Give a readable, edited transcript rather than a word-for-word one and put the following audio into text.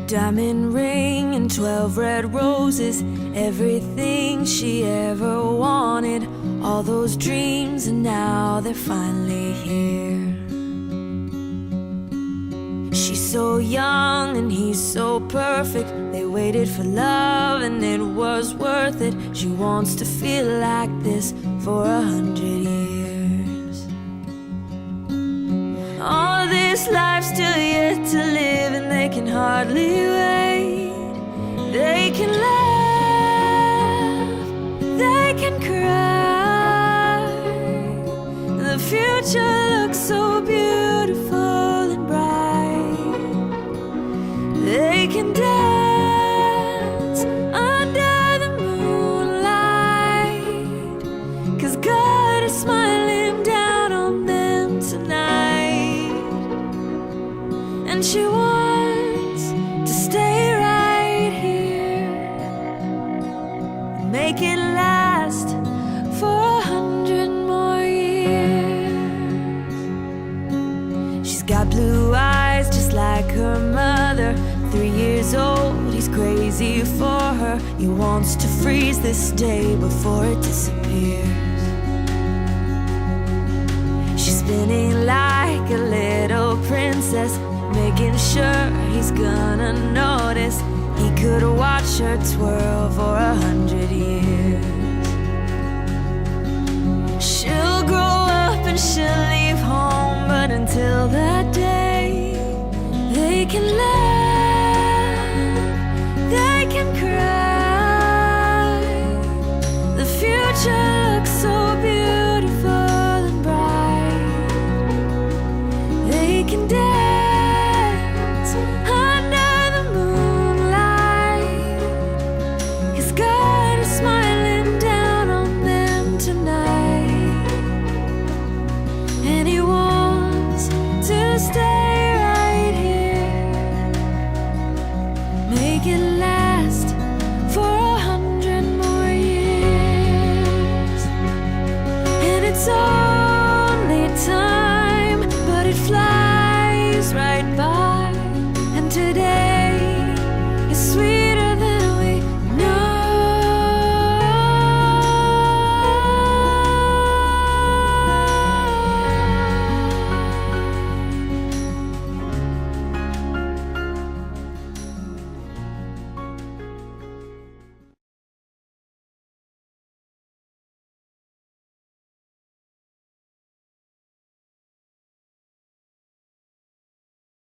Diamond ring and 12 red roses, everything she ever wanted. All those dreams and now they're finally here. She's so young and he's so perfect. They waited for love and it was worth it. She wants to feel like this for 100 years. All this life's still yet to live and they can hardly wait. They can laugh, they can cry. The future looks so beautiful and bright. They can dance under the moonlight, 'cause God is smiling down on them tonight. And she wants to stay right here, make it last for 100 more years. She's got blue eyes just like her mother. 3 years old, he's crazy for her. He wants to freeze this day before it disappears. She's spinning like a little princess, making sure he's gonna notice. He could watch her twirl for 100 years. She'll grow up and she'll leave home, but until that